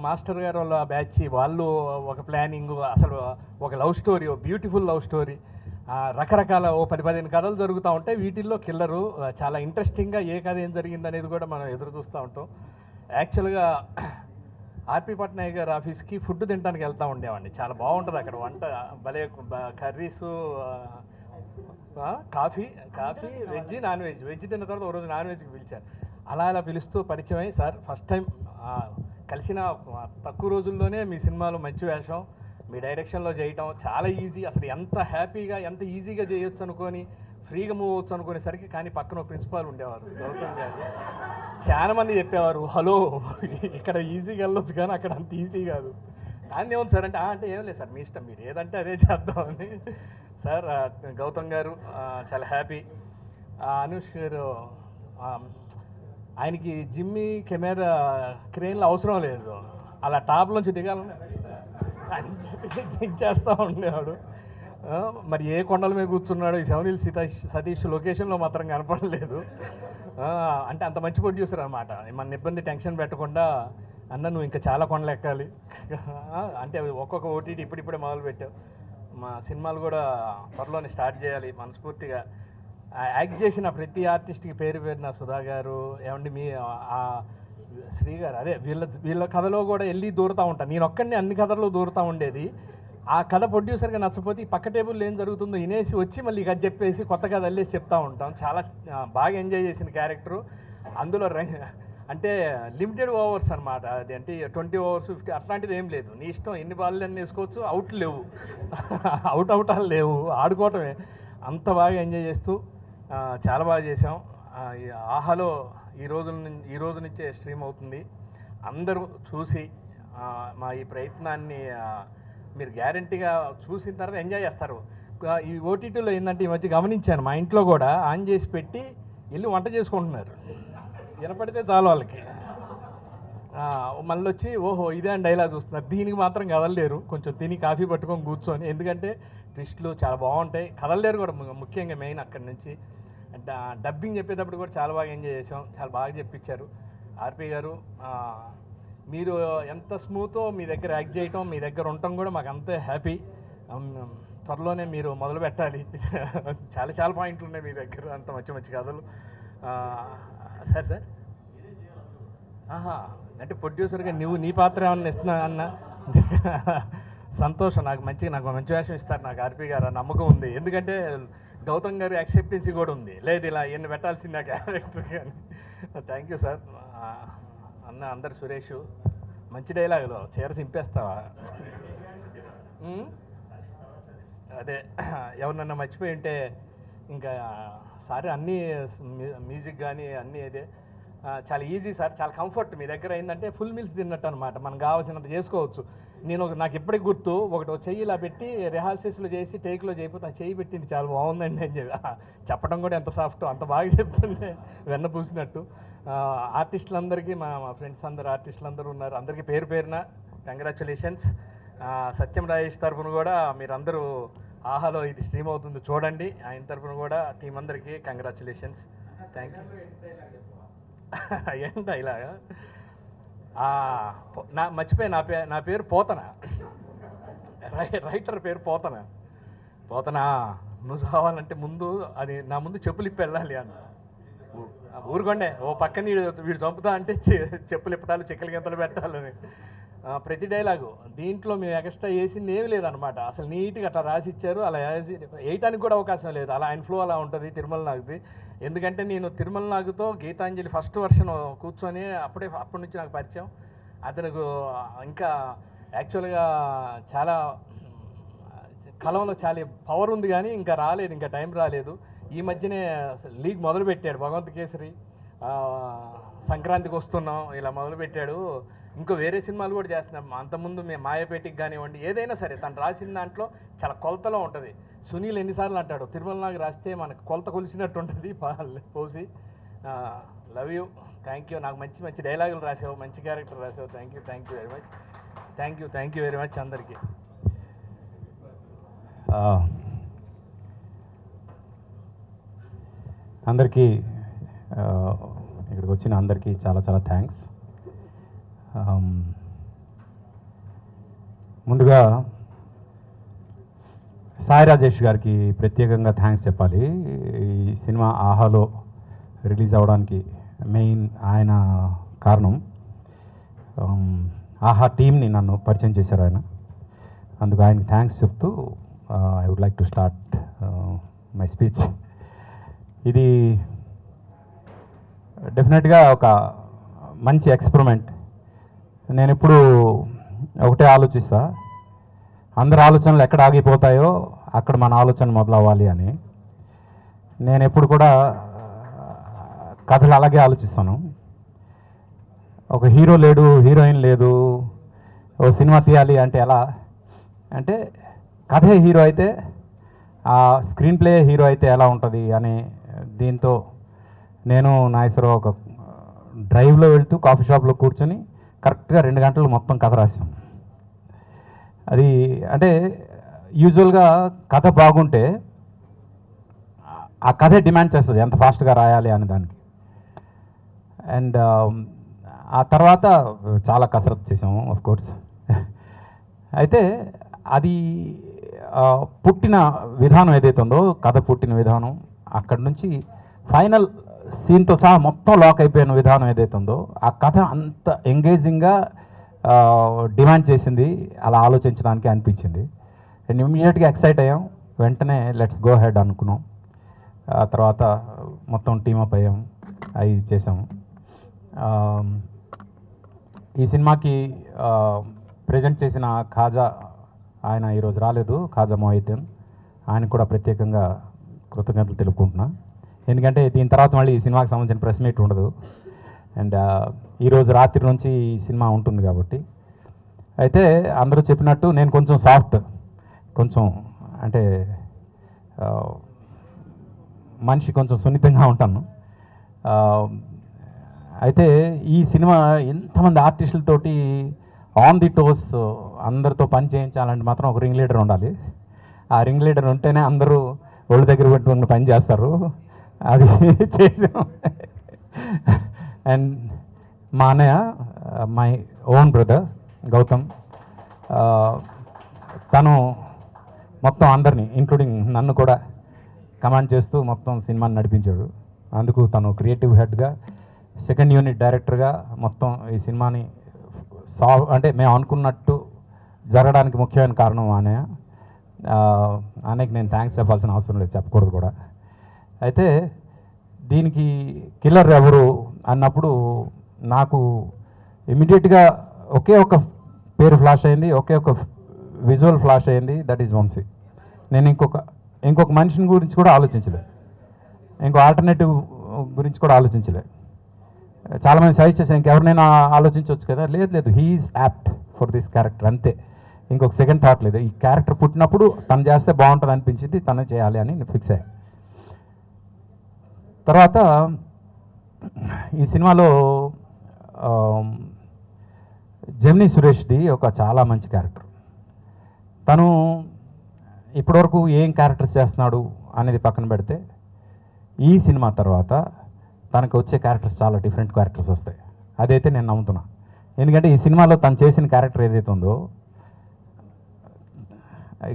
మాస్టర్ గారు వాళ్ళ బ్యాచ్ వాళ్ళు ఒక ప్లానింగ్, అసలు ఒక love story, beautiful love story, రకరకాల 10-15 కథలు జరుగుతూ ఉంటాయి. వీటిల్లో కిల్లరు చాలా ఇంట్రెస్టింగ్గా ఏ కథ ఏం జరిగింది అనేది కూడా మనం ఎదురు చూస్తూ ఉంటాం. యాక్చువల్గా ఆర్పి పట్నాయక్ గారి ఆఫీస్కి ఫుడ్ తినడానికి వెళ్తూ ఉండేవాడిని. చాలా బాగుంటుంది అక్కడ వంట, భలే curries, coffee veg non veg తిన్న తర్వాత ఒక రోజు నాన్ వెజ్కి పిలిచారు. అలా పిలుస్తూ పరిచయం అయ్యి సార్ ఫస్ట్ టైం కలిసిన తక్కువ రోజుల్లోనే మీ సినిమాలో మంచి వేషం, మీ డైరెక్షన్లో చేయటం చాలా ఈజీ, అసలు ఎంత హ్యాపీగా ఎంత ఈజీగా చేయొచ్చు అనుకొని ఫ్రీగా మూవ్ అవచ్చు అనుకునేసరికి, కానీ పక్కన ప్రిన్సిపాల్ ఉండేవారు గౌతమ్ గారు, చాలా మంది చెప్పేవారు హలో ఇక్కడ ఈజీగా వెళ్ళొచ్చు కానీ అక్కడ అంత ఈజీ కాదు. దాన్ని ఏమవుతుంది సార్ అంటే ఏం లేదు సార్ మీ ఇష్టం, మీరు ఏదంటే అదే చేద్దామని. సార్ గౌతమ్ గారు చాలా హ్యాపీ. అనుష్ గారు ఆయనకి జిమ్మి కెమెరా క్రెయిన్లో అవసరం లేదు, అలా టాప్లోంచి దిగాలని దించేస్తూ ఉండేవాడు. మరి ఏ కొండల మీద కూర్చున్నాడు ఈ సెవెన్ హిల్స్ సతీష్ లొకేషన్లో మాత్రం కనపడలేదు. అంటే అంత మంచి ప్రొడ్యూసర్ అనమాట. మన ఇబ్బంది టెన్షన్ పెట్టకుండా అన్న నువ్వు ఇంకా చాలా కొండలు ఎక్కాలి అంటే ఒక్కొక్క ఓటీటీ ఇప్పుడిప్పుడే మొదలుపెట్టావు, మా సినిమాలు కూడా త్వరలోనే స్టార్ట్ చేయాలి మనస్ఫూర్తిగా. యాక్ట్ చేసిన ప్రతి ఆర్టిస్ట్కి పేరు పేరున సుధా గారు ఏమండి మీ శ్రీ గారు అదే వీళ్ళ కథలో కూడా వెళ్ళి దూరుతూ ఉంటాను. నేను ఒక్కడిని అన్ని కథల్లో దూరుతూ ఉండేది. ఆ కథ ప్రొడ్యూసర్గా నచ్చపోతే ఈ పక్క టేబుల్లో ఏం జరుగుతుందో వినేసి వచ్చి మళ్ళీ కథ చెప్పేసి కొత్త కథ అల్లేసి చెప్తూ ఉంటాం. చాలా బాగా ఎంజాయ్ చేసిన క్యారెక్టరు. అందులో అంటే లిమిటెడ్ ఓవర్స్ అనమాట, అది అంటే 20 ఓవర్స్ 50 అట్లాంటిది ఏం లేదు. నీ ఇష్టం ఎన్ని బాల్ అన్నీ వేసుకోవచ్చు, అవుట్లు లేవు అవుటాలు లేవు, ఆడుకోవటమే. అంత బాగా ఎంజాయ్ చేస్తూ చాలా బాగా చేసాం. ఆహాలో ఈ రోజు నుంచే స్ట్రీమ్ అవుతుంది. అందరూ చూసి మా ఈ ప్రయత్నాన్ని మీరు గ్యారంటీగా చూసిన తర్వాత ఎంజాయ్ చేస్తారు. ఈ ఓటీటీలో ఏంటంటే ఈ మధ్య గమనించాను, మా ఇంట్లో కూడా ఆన్ చేసి పెట్టి వెళ్ళి వంట చేసుకుంటున్నారు, వినపడితే చాలు వాళ్ళకి. మళ్ళీ వచ్చి ఓహో ఇదే అని డైలాగ్ చూస్తున్నారు. దీనికి మాత్రం కదలలేరు, కొంచెం తిని కాఫీ పట్టుకొని కూర్చొని, ఎందుకంటే ట్విస్ట్లు చాలా బాగుంటాయి. కదలలేరు కూడా ముఖ్యంగా మెయిన్ అక్కడి నుంచి. డబ్బింగ్ చెప్పేటప్పుడు కూడా చాలా బాగా ఎంజాయ్ చేసాం, చాలా బాగా చెప్పించారు ఆర్పి గారు. మీరు ఎంత స్మూతో మీ దగ్గర యాక్ట్ చేయటం, మీ దగ్గర ఉండటం కూడా మాకు అంతే హ్యాపీ. త్వరలోనే మీరు మొదలు పెట్టాలి, చాలా పాయింట్లు ఉన్నాయి మీ దగ్గర, అంత మంచి కథలు. సార్ అంటే ప్రొడ్యూసర్గా నువ్వు నీ పాత్ర ఏమన్నా ఇస్తున్నా అన్న సంతోషం. నాకు మంచి వేషం ఇస్తారు నాకు ఆర్పి గారు, నమ్మకం ఉంది. ఎందుకంటే గౌతమ్ గారు యాక్సెప్టెన్సీ కూడా ఉంది, లేదు ఇలా ఎన్ని పెట్టాల్సింది ఆ క్యారెక్టర్ కానీ. Thank you sir. అన్న అందరు సురేష్ మంచి డైలాగులు, చీర చింపేస్తావా అదే ఎవరినన్నా మర్చిపోయి ఉంటే ఇంకా సార్ అన్నీ మ్యూజిక్ కానీ అన్నీ అదే చాలా ఈజీ సార్, చాలా కంఫర్ట్. మీ దగ్గర ఏంటంటే ఫుల్ మీల్స్ తిన్నట్టు అనమాట, మనకు కావాల్సినంత చేసుకోవచ్చు. నాకు ఎప్పటికి గుర్తు ఒకటి చెయ్యి ఇలా పెట్టి రిహార్సల్స్లో చేసి టేక్లో చేయకపోతే ఆ చెయ్యి పెట్టింది చాలా బాగుందండి అని చెప్పడం కూడా ఎంత సాఫ్ట్, అంత బాగా చెప్తుంటే వెన్న పూసినట్టు. ఆర్టిస్టులందరికీ మా ఫ్రెండ్స్ అందరు ఆర్టిస్టులందరూ ఉన్నారు, అందరికీ పేరు పేరున కంగ్రాచులేషన్స్. సత్యం రాజేష్ తరఫున కూడా మీరందరూ ఆహాలో ఇది స్ట్రీమ్ అవుతుంది చూడండి, ఆయన తరఫున కూడా టీం అందరికీ కంగ్రాచులేషన్స్. Thank you. ఏంట ఇలాగా మర్చిపోయి నా పేరు పోతన, రైటర్ పేరు పోతన. నువ్వు కావాలంటే ముందు అది నా ముందు చెప్పులు ఇప్పి వెళ్ళాలి అన్న. ఊరుకోండే ఓ పక్కన వీడు చంపుతా అంటే చెప్పులు ఇప్పటాలు చెక్కలు గంతలు పెట్టాలని. ప్రతి డైలాగు దీంట్లో మేము ఎక్స్ట్రా వేసింది ఏమి లేదనమాట, అసలు నీట్గా అట్లా రాసి ఇచ్చారు. అలా వేయటానికి కూడా అవకాశం లేదు, అలా ఆయన ఫ్లో అలా ఉంటుంది తిరుమల నాగుది. ఎందుకంటే నేను తిరుమల నాగుతో గీతాంజలి ఫస్ట్ వర్షన్ కూర్చొని అప్పటి నుంచి నాకు పరిచయం. అతనికి ఇంకా యాక్చువల్గా చాలా కలంలో చాలా పవర్ ఉంది కానీ ఇంకా రాలేదు, ఇంకా టైం రాలేదు. ఈ మధ్యనే లీగ్ మొదలుపెట్టాడు భగవంత్ కేసరి, సంక్రాంతికి వస్తున్నాం ఇలా మొదలుపెట్టాడు. ఇంకో వేరే సినిమాలు కూడా చేస్తున్నాం. అంతకుముందు మేము మాయపేటికి కానివ్వండి, ఏదైనా సరే తను రాసిన దాంట్లో చాలా కొలతలో ఉంటుంది. సునీల్ ఎన్నిసార్లు అంటాడు, తిరుమల నాకు రాస్తే మనకు కొలత కొలిసినట్టు ఉంటుంది పోసి. Love you, thank you. నాకు మంచి మంచి డైలాగులు రాసావు, మంచి క్యారెక్టర్ రాసావు. Thank you very much. Thank you very much అందరికీ. అందరికీ ఇక్కడికి వచ్చిన అందరికీ చాలా చాలా థ్యాంక్స్. ముందుగా సాయి రాజేష్ గారికి ప్రత్యేకంగా థ్యాంక్స్ చెప్పాలి. ఈ సినిమా ఆహాలో రిలీజ్ అవ్వడానికి మెయిన్ ఆయన కారణం. ఆహా టీమ్ని నన్ను పరిచయం చేశారు ఆయన, అందుకు ఆయనకి థ్యాంక్స్ చెప్తూ I would like to start my speech. ఇది డెఫినెట్గా ఒక మంచి ఎక్స్పెరిమెంట్. నేను ఎప్పుడు ఒకటే ఆలోచిస్తా, అందరి ఆలోచనలు ఎక్కడ ఆగిపోతాయో అక్కడ మన ఆలోచన మొదలవ్వాలి అని. నేను ఎప్పుడు కూడా కథలు అలాగే ఆలోచిస్తాను. ఒక హీరో లేడు, హీరోయిన్ లేదు, ఓ సినిమా తీయాలి అంటే ఎలా అంటే కథే హీరో అయితే ఆ స్క్రీన్ ప్లే హీరో అయితే ఎలా ఉంటుంది అని దీంతో నేను నాగేశ్వరరావు ఒక డ్రైవ్లో వెళ్తూ కాఫీ షాప్లో కూర్చొని కరెక్ట్గా 2 గంటలు మొత్తం కథ రాసాం. అది అంటే యూజువల్గా కథ బాగుంటే ఆ కథే డిమాండ్ చేస్తుంది ఎంత ఫాస్ట్గా రాయాలి అనే దానికి. అండ్ ఆ తర్వాత చాలా కసరత్తు చేసాము ఆఫ్ కోర్స్. అయితే అది పుట్టిన విధానం ఏదైతే ఉందో, కథ పుట్టిన విధానం, అక్కడి నుంచి ఫైనల్ సీన్తో సహా మొత్తం లాక్ అయిపోయిన విధానం ఏదైతే ఉందో, ఆ కథ అంత ఎంగేజింగ్గా డిమాండ్ చేసింది, అలా ఆలోచించడానికి అనిపించింది. అండ్ ఇమ్మీడియట్గా ఎక్సైట్ అయ్యాం, వెంటనే లెట్స్ గో హెడ్ అనుకున్నాం. ఆ తర్వాత మొత్తం టీమప్ అయ్యాం, అవి చేసాము. ఈ సినిమాకి ప్రజెంట్ చేసిన ఖాజా, ఆయన ఈరోజు రాలేదు, ఖాజా మొహిద్దీన్, ఆయన కూడా ప్రత్యేకంగా కృతజ్ఞతలు తెలుపుకుంటున్నా. ఎందుకంటే దీని తర్వాత మళ్ళీ ఈ సినిమాకి సంబంధించిన ప్రెస్ మీట్ ఉండదు, అండ్ ఈరోజు రాత్రి నుంచి ఈ సినిమా ఉంటుంది కాబట్టి. అయితే అందరూ చెప్పినట్టు నేను కొంచెం సాఫ్ట్, కొంచెం అంటే మనిషి కొంచెం సున్నితంగా ఉంటాను. అయితే ఈ సినిమా ఎంతమంది ఆర్టిస్టులతోటి ఆన్ ది టోస్ అందరితో పని చేయించాలంటే మాత్రం ఒక రింగ్ లీడర్ ఉండాలి. ఆ రింగ్ లీడర్ ఉంటేనే అందరూ ఒళ్ళు దగ్గర పెట్టుకుని పని చేస్తారు. అది చేసాం. అండ్ మా అన్నయ్య, మై ఓన్ బ్రదర్ గౌతమ్, తను మొత్తం అందరినీ ఇంక్లూడింగ్ నన్ను కూడా కమాండ్ చేస్తూ మొత్తం సినిమాని నడిపించాడు. అందుకు తను క్రియేటివ్ హెడ్గా, సెకండ్ యూనిట్ డైరెక్టర్గా మొత్తం ఈ సినిమాని అంటే మేము అనుకున్నట్టు జరగడానికి ముఖ్యమైన కారణం అన్నయ్య. అన్నయ్యకి నేను థ్యాంక్స్ చెప్పాల్సిన అవసరం లేదు, చెప్పకూడదు కూడా. అయితే దీనికి కిల్లర్ ఎవరు అన్నప్పుడు నాకు ఇమీడియట్గా ఒకే ఒక పేరు ఫ్లాష్ అయింది, ఒకే ఒక విజువల్ ఫ్లాష్ అయింది, దట్ ఈజ్ వంశీ. నేను ఇంకొక మనిషిని గురించి కూడా ఆలోచించలేదు, ఇంకో ఆల్టర్నేటివ్ గురించి కూడా ఆలోచించలేదు. చాలామంది సజెస్ట్ చేశాను ఇంకెవరినైనా ఆలోచించవచ్చు కదా, లేదు he's apt for this character, అంతే. ఇంకొక సెకండ్ థాట్ లేదు. ఈ క్యారెక్టర్ పుట్టినప్పుడు తను చేస్తే బాగుంటుంది అనిపించింది, తనే చేయాలి అని ఫిక్స్ అయ్యా. తర్వాత ఈ సినిమాలో జెమినీ సురేష్ది ఒక చాలా మంచి క్యారెక్టర్. తను ఇప్పటివరకు ఏం క్యారెక్టర్స్ చేస్తున్నాడు అనేది పక్కన పెడితే ఈ సినిమా తర్వాత తనకు వచ్చే క్యారెక్టర్స్ చాలా డిఫరెంట్ క్యారెక్టర్స్ వస్తాయి, అదైతే నేను నమ్ముతున్నా. ఎందుకంటే ఈ సినిమాలో తను చేసిన క్యారెక్టర్ ఏదైతే ఉందో,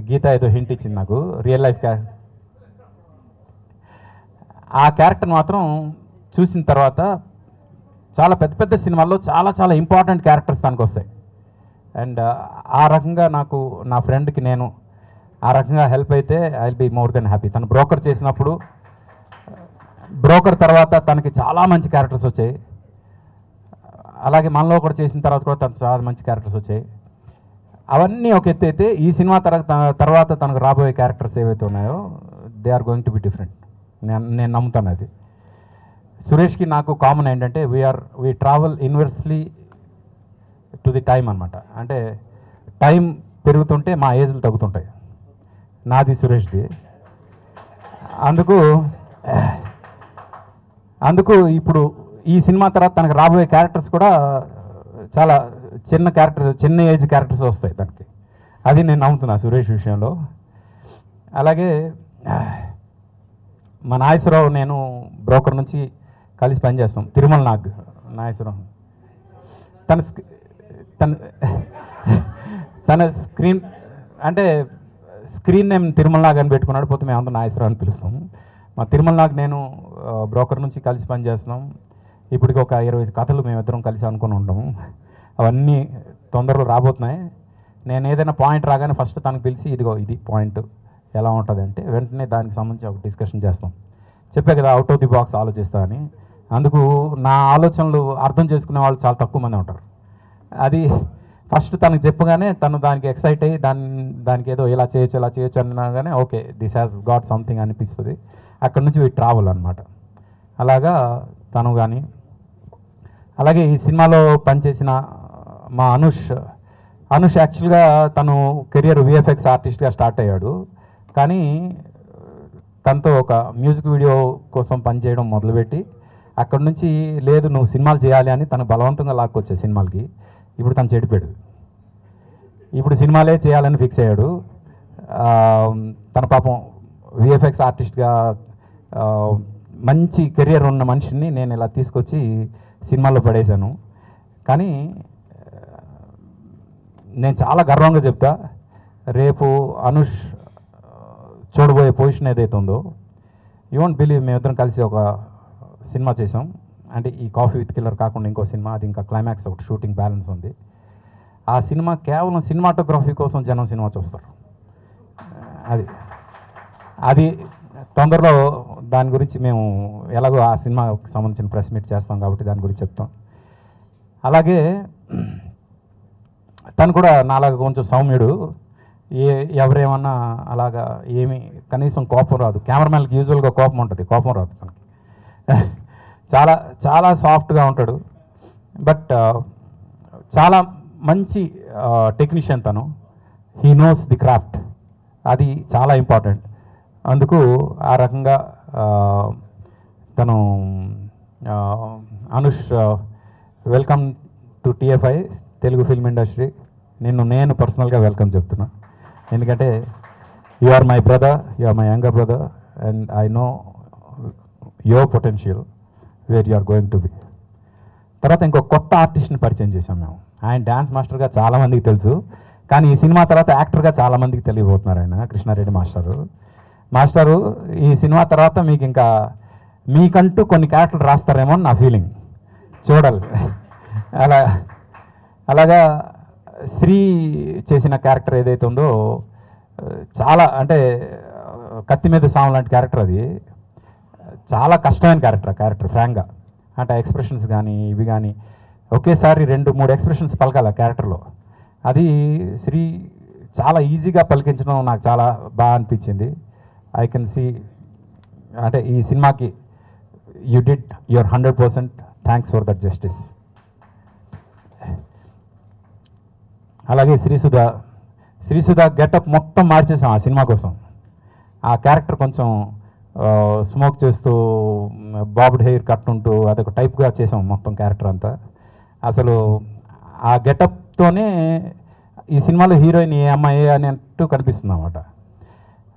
గీత ఏదో హింట్ ఇచ్చింది నాకు, రియల్ లైఫ్ ఆ క్యారెక్టర్ మాత్రం చూసిన తర్వాత చాలా పెద్ద పెద్ద సినిమాల్లో చాలా చాలా ఇంపార్టెంట్ క్యారెక్టర్స్ తనకు వస్తాయి. అండ్ ఆ రకంగా నాకు నా ఫ్రెండ్కి నేను ఆ రకంగా హెల్ప్ అయితే I will be more than happy. తను బ్రోకర్ చేసినప్పుడు, బ్రోకర్ తర్వాత తనకి చాలా మంచి క్యారెక్టర్స్ వచ్చాయి. అలాగే మనలో ఒకటి చేసిన తర్వాత కూడా తనకు చాలా మంచి క్యారెక్టర్స్ వచ్చాయి. అవన్నీ ఒక ఎత్తు అయితే ఈ సినిమా తర్వాత తనకు రాబోయే క్యారెక్టర్స్ ఏవైతే ఉన్నాయో they are going to be different. నేను నమ్ముతాను అది. సురేష్కి నాకు కామన్ ఏంటంటే we travel inversely to the time అనమాట. అంటే టైం పెరుగుతుంటే మా ఏజ్లు తగ్గుతుంటాయి, నాది సురేష్ది. అందుకు ఇప్పుడు ఈ సినిమా తర్వాత తనకు రాబోయే క్యారెక్టర్స్ కూడా చాలా చిన్న ఏజ్ క్యారెక్టర్స్ వస్తాయి దానికి. అది నేను నమ్ముతున్నా సురేష్ విషయంలో. అలాగే మా నాగేశ్వరరావు నేను బ్రోకర్ నుంచి కలిసి పనిచేస్తాం. తిరుమల నాగేశ్వరరావు తన స్క్రీన్ నేమ్ తిరుమల నాగ్ అని పెట్టుకున్నాడు, పోతే మేము అందరం నాగేశ్వరరావు అని పిలుస్తాము. మా తిరుమల నాగ్ నేను బ్రోకర్ నుంచి కలిసి పనిచేస్తున్నాం. ఇప్పటికి ఒక 20 కథలు మేమిద్దరం కలిసి అనుకుని ఉంటాము. అవన్నీ తొందరలో రాబోతున్నాయి. నేను ఏదైనా పాయింట్ రాగానే ఫస్ట్ తనకు పిలిచి ఇది పాయింట్ ఎలా ఉంటుంది అంటే వెంటనే దానికి సంబంధించి ఒక డిస్కషన్ చేస్తాం. చెప్పే కదా అవుట్ ఆఫ్ ది బాక్స్ ఆలోచిస్తా అని. అందుకు నా ఆలోచనలు అర్థం చేసుకునే వాళ్ళు చాలా తక్కువ మంది ఉంటారు. అది ఫస్ట్ తనకు చెప్పగానే తను దానికి ఎక్సైట్ అయ్యి దానికి ఏదో ఇలా చేయొచ్చు అన్నాగానే okay this has got something అనిపిస్తుంది. అక్కడ నుంచి ట్రావెల్ అనమాట. అలాగా తను కానీ అలాగే ఈ సినిమాలో పనిచేసిన మా అనుష్ యాక్చువల్గా తను కెరియర్ విఎఫ్ఎక్స్ ఆర్టిస్ట్గా స్టార్ట్ అయ్యాడు. కానీ తనతో ఒక మ్యూజిక్ వీడియో కోసం పనిచేయడం మొదలుపెట్టి అక్కడ నుంచి లేదు నువ్వు సినిమాలు చేయాలి అని తను బలవంతంగా లాక్కొచ్చే సినిమాలకి. ఇప్పుడు తను చెడిపోయాడు. ఇప్పుడు సినిమాలే చేయాలని ఫిక్స్ అయ్యాడు. తన పాపం విఎఫ్ఎక్స్ ఆర్టిస్ట్గా మంచి కెరియర్ ఉన్న మనిషిని నేను ఇలా తీసుకొచ్చి సినిమాల్లో పడేశాను. కానీ నేను చాలా గర్వంగా చెప్తా, రేపు అనుష్ చూడబోయే పొజిషన్ ఏదైతే ఉందో యూ వోంట్ బిలీవ్, మేమిద్దరం కలిసి ఒక సినిమా చేసాం. అంటే ఈ కాఫీ విత్ కిల్లర్ కాకుండా ఇంకో సినిమా, అది ఇంకా క్లైమాక్స్ ఒకటి షూటింగ్ బ్యాలెన్స్ ఉంది. ఆ సినిమా కేవలం సినిమాటోగ్రఫీ కోసం జనం సినిమా చూస్తారు. అది తొందరలో దాని గురించి మేము ఎలాగో ఆ సినిమాకి సంబంధించిన ప్రెస్ మీట్ చేస్తాం కాబట్టి దాని గురించి చెప్తాం. అలాగే తను కూడా నాలాగా కొంచెం సౌమ్యుడు. ఎవరేమన్నా అలాగా ఏమి కనీసం కోపం రాదు. కెమెరామెన్కి యూజువల్గా కోపం ఉంటుంది, కోపం రాదు తనకి. చాలా చాలా సాఫ్ట్గా ఉంటాడు. బట్ చాలా మంచి టెక్నీషియన్ తను. హీ నోస్ ది క్రాఫ్ట్, అది చాలా ఇంపార్టెంట్. అందుకు ఆ రకంగా తను Anush welcome to TFI Telugu film industry. నేను పర్సనల్గా వెల్కమ్ చెప్తున్నా. ఎందుకంటే you are my brother, you are my younger brother and I know your potential where you are going to be. తర్వాత ఇంకో కొత్త ఆర్టిస్ట్ని పరిచయం చేశాం మేము. ఆయన డ్యాన్స్ మాస్టర్గా చాలామందికి తెలుసు, కానీ ఈ సినిమా తర్వాత యాక్టర్గా చాలామందికి తెలియబోతున్నారు. ఆయన కృష్ణారెడ్డి మాస్టరు ఈ సినిమా తర్వాత మీకు ఇంకా మీకంటూ కొన్ని క్యారెక్టర్లు రాస్తారేమో అని నా ఫీలింగ్. చూడాలి. అలాగా శ్రీ చేసిన క్యారెక్టర్ ఏదైతే ఉందో చాలా అంటే కత్తి మీద సాము లాంటి క్యారెక్టర్. అది చాలా కష్టమైన క్యారెక్టర్ ఫ్రాంక్గా. అంటే ఎక్స్ప్రెషన్స్ కానీ ఇవి కానీ ఒకేసారి 2-3 ఎక్స్ప్రెషన్స్ పలకాలి ఆ క్యారెక్టర్లో. అది శ్రీ చాలా ఈజీగా పలికించడం నాకు చాలా బాగా అనిపించింది. ఐ కెన్ సీ అంటే ఈ సినిమాకి you did your 100%. Thanks for that justice. అలాగే శ్రీసుధ గెటప్ మొత్తం మార్చేసాం ఆ సినిమా కోసం. ఆ క్యారెక్టర్ కొంచెం స్మోక్ చేస్తూ బాబ్డ్ హెయిర్ కట్ ఉంటూ అదొక టైప్గా చేసాం మొత్తం క్యారెక్టర్ అంతా. అసలు ఆ గెటప్తోనే ఈ సినిమాలో హీరోయిన్ ఏ అమ్మాయి అని అంటూ కనిపిస్తుంది అన్నమాట.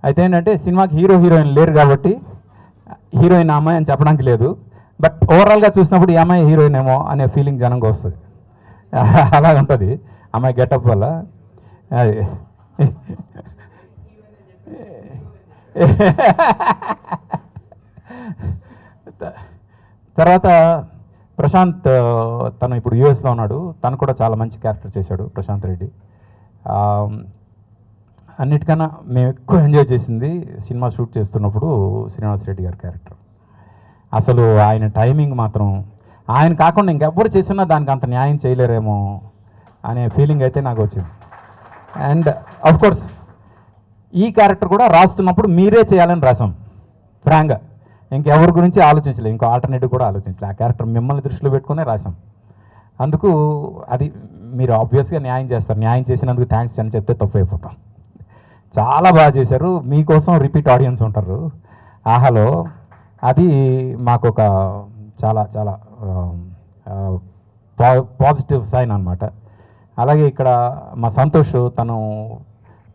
అయితే ఏంటంటే సినిమాకి హీరోయిన్ లేరు కాబట్టి హీరోయిన్ ఆ అమ్మాయి అని చెప్పడానికి లేదు. బట్ ఓవరాల్గా చూసినప్పుడు ఈ అమ్మాయి హీరోయిన్ ఏమో అనే ఫీలింగ్ జనంగా వస్తుంది. అలాగ ఉంటుంది అమ్మాయి గెటప్ వల్ల. అది తర్వాత ప్రశాంత్ తను ఇప్పుడు యూఎస్లో ఉన్నాడు. తను కూడా చాలా మంచి క్యారెక్టర్ చేశాడు ప్రశాంత్ రెడ్డి. అన్నిటికన్నా మేము ఎక్కువ ఎంజాయ్ చేసింది సినిమా షూట్ చేస్తున్నప్పుడు శ్రీనివాస్ రెడ్డి గారి క్యారెక్టర్. అసలు ఆయన టైమింగ్ మాత్రం ఆయన కాకుండా ఇంకెవ్వరు చేసినా దానికి అంత న్యాయం చేయలేరేమో అనే ఫీలింగ్ అయితే నాకు వచ్చింది. అండ్ అఫ్ కోర్స్ ఈ క్యారెక్టర్ కూడా రాస్తున్నప్పుడు మీరే చేయాలని రాసాం ఫ్రాంక్గా. ఇంకెవరి గురించి ఆలోచించలేదు, ఇంకో ఆల్టర్నేటివ్ కూడా ఆలోచించలేదు. ఆ క్యారెక్టర్ మిమ్మల్ని దృష్టిలో పెట్టుకునే రాసాం. అందుకు అది మీరు ఆబ్వియస్గా న్యాయం చేస్తారు. న్యాయం చేసినందుకు థ్యాంక్స్ అని చెప్తే తప్పు అయిపోతాం. చాలా బాగా చేశారు. మీకోసం రిపీట్ ఆడియన్స్ ఉంటారు ఆహాలో. అది మాకు ఒక చాలా చాలా పాజిటివ్ సైన్ అనమాట. అలాగే ఇక్కడ మా సంతోష్ తను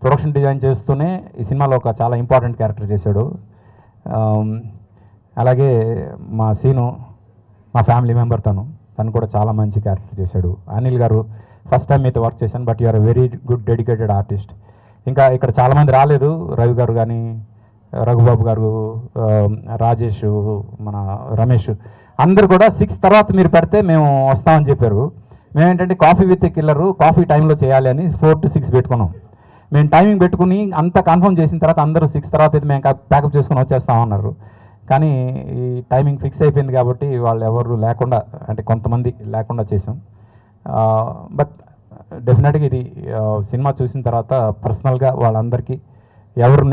ప్రొడక్షన్ డిజైన్ చేస్తూనే ఈ సినిమాలో ఒక చాలా ఇంపార్టెంట్ క్యారెక్టర్ చేశాడు. అలాగే మా సీను మా ఫ్యామిలీ మెంబర్, తను కూడా చాలా మంచి క్యారెక్టర్ చేశాడు. అనిల్ గారు ఫస్ట్ టైం మీతో వర్క్ చేశాను, but you are very good dedicated artist. ఇంకా ఇక్కడ చాలామంది రాలేదు, రవి గారు కానీ, రఘుబాబు గారు, రాజేష్, మన రమేష్, అందరు కూడా 6 తర్వాత మీరు పెడితే మేము వస్తామని చెప్పారు. మేమేంటంటే కాఫీ విత్ కిల్లరు కాఫీ టైంలో చేయాలి అని 4 to 6 పెట్టుకున్నాం. మేము టైమింగ్ పెట్టుకుని అంతా కన్ఫర్మ్ చేసిన తర్వాత అందరూ 6 తర్వాత అయితే మేము ప్యాకప్ చేసుకుని వచ్చేస్తామన్నారు. కానీ ఈ టైమింగ్ ఫిక్స్ అయిపోయింది కాబట్టి వాళ్ళు ఎవరు లేకుండా, అంటే కొంతమంది లేకుండా చేసాం. బట్ డెఫినెట్గా ఇది సినిమా చూసిన తర్వాత పర్సనల్గా వాళ్ళందరికీ ఎవరు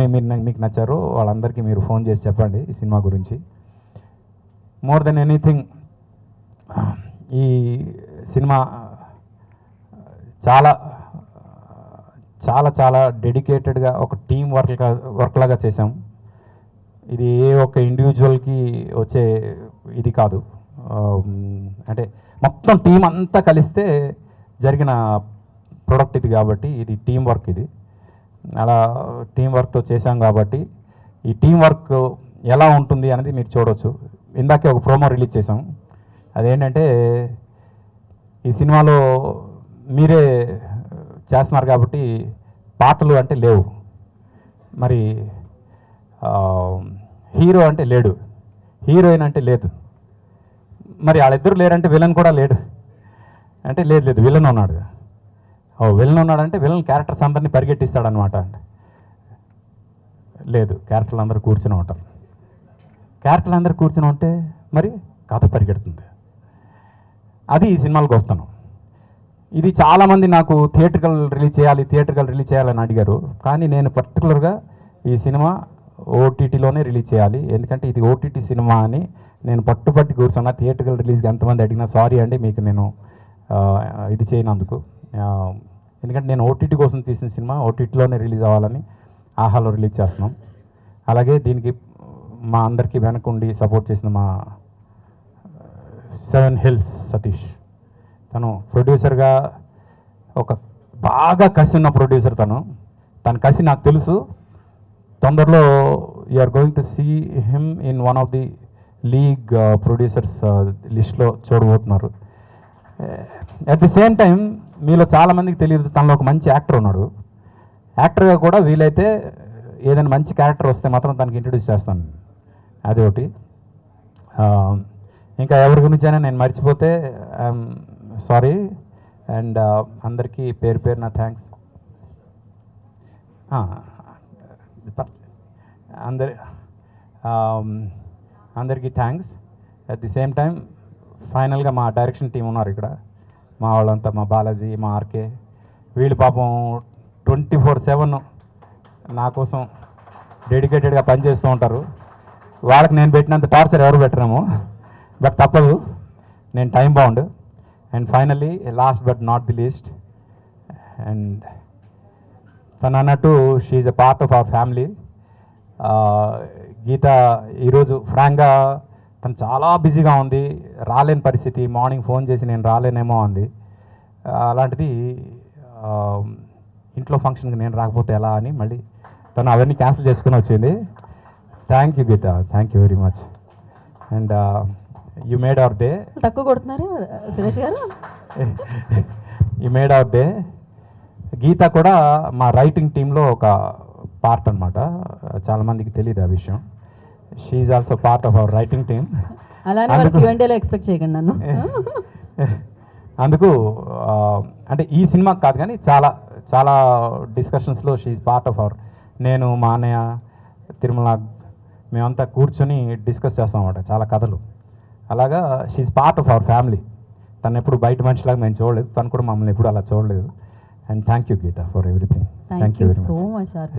మీకు నచ్చారో వాళ్ళందరికీ మీరు ఫోన్ చేసి చెప్పండి ఈ సినిమా గురించి. మోర్ దెన్ ఎనీథింగ్ ఈ సినిమా చాలా చాలా చాలా డెడికేటెడ్గా ఒక టీం వర్క్ లాగా చేసాం. ఇది ఏ ఒక్క ఇండివిజువల్కి వచ్చే ఇది కాదు. అంటే మొత్తం టీం అంతా కలిస్తే జరిగిన ప్రొడక్ట్ ఇది కాబట్టి ఇది టీం వర్క్. ఇది అలా టీం వర్క్తో చేశాం కాబట్టి ఈ టీం వర్క్ ఎలా ఉంటుంది అనేది మీరు చూడవచ్చు. ఇందాకే ఒక ప్రోమో రిలీజ్ చేసాం. అదేంటంటే ఈ సినిమాలో మీరే చేస్తున్నారు కాబట్టి పాటలు అంటే లేవు, మరి హీరో అంటే లేడు, హీరోయిన్ అంటే లేదు, మరి వాళ్ళిద్దరు లేరంటే విలన్ కూడా లేడు అంటే లేదు విలన్ ఉన్నాడు. విలన్ ఉన్నాడంటే విలన్ క్యారెక్టర్స్ అందరినీ పరిగెట్టిస్తాడనమాట. లేదు, క్యారెక్టర్లు అందరూ కూర్చుని ఉంటారు. క్యారెక్టర్లు అందరూ కూర్చుని ఉంటే మరి కథ పరిగెడుతుంది. అది ఈ సినిమాలో గొప్పతనం. ఇది చాలామంది నాకు థియేట్రికల్ రిలీజ్ చేయాలని అడిగారు. కానీ నేను పర్టికులర్గా ఈ సినిమా ఓటీటీలోనే రిలీజ్ చేయాలి, ఎందుకంటే ఇది ఓటీటీ సినిమా అని నేను పట్టుబట్టి కూర్చున్నా. థియేట్రికల్ రిలీజ్కి ఎంతమంది అడిగినా సారీ అండి మీకు నేను ఇది చేయనందుకు. ఎందుకంటే నేను ఓటీటీ కోసం తీసిన సినిమా ఓటీటీలోనే రిలీజ్ అవ్వాలని ఆహాలో రిలీజ్ చేస్తున్నాం. అలాగే దీనికి మా అందరికీ వెనకుండి సపోర్ట్ చేసిన మా 7 Hills సతీష్, తను ప్రొడ్యూసర్గా ఒక బాగా కసి ఉన్న ప్రొడ్యూసర్. తన కసి నాకు తెలుసు. తొందరలో you are going to see him in one of the league producers లిస్ట్లో చూడబోతున్నారు. అట్ ది సేమ్ టైం మీలో చాలామందికి తెలియదు, తనలో ఒక మంచి యాక్టర్ ఉన్నాడు. యాక్టర్గా కూడా వీలైతే ఏదైనా మంచి క్యారెక్టర్ వస్తే మాత్రం తనకి ఇంట్రడ్యూస్ చేస్తాను. అది ఒకటి. ఇంకా ఎవరి గురించైనా నేను మర్చిపోతే ఐఎమ్ సారీ. అండ్ అందరికీ పేరు పేరున థ్యాంక్స్. అందరికీ thanks. At the same time ఫైనల్గా మా డైరెక్షన్ టీం ఉన్నారు ఇక్కడ, మా వాళ్ళంతా, మా బాలాజీ, మా ఆర్కే, వీళ్ళు పాపం 24/7 నా కోసం డెడికేటెడ్గా పనిచేస్తూ ఉంటారు. వాళ్ళకి నేను పెట్టినంత టార్చర్ ఎవరు పెట్టరేమో, బట్ తప్పదు, నేను time bound. And finally last but not the least, and తను అన్నట్టు she is a part of our family. Geetha ఈరోజు ఫ్రాంక్గా తను చాలా బిజీగా ఉంది, రాలేని పరిస్థితి. మార్నింగ్ ఫోన్ చేసి నేను రాలేనేమో అంది. అలాంటిది ఇంట్లో ఫంక్షన్కి నేను రాకపోతే ఎలా అని మళ్ళీ తను అవన్నీ క్యాన్సిల్ చేసుకుని వచ్చింది. Thank you Geetha, thank you very much. And you made our day. తక్కువ కొడుతున్నారు సురేష్ గారు. You made our day. Geetha కూడా మా రైటింగ్ టీంలో ఒక పార్ట్ అనమాట. చాలామందికి తెలియదు ఆ విషయం. She is also part of hour writing team. అలానే Q&Aలో ఎక్స్పెక్ట్ చేయకండి నన్ను. అందుకు అంటే ఈ సినిమాకి కాదు కానీ చాలా చాలా డిస్కషన్స్లో she is part of our. నేను, మా అన్నయ్య, తిరుమల, మేమంతా కూర్చొని డిస్కస్ చేస్తాం అన్నమాట చాలా కథలు. అలాగా she is part of our family. తను ఎప్పుడు బయట మనిషిలాగా మేము చూడలేదు, తను కూడా మమ్మల్ని ఎప్పుడు అలా చూడలేదు. And thank you Geetha for everything thank you very so much much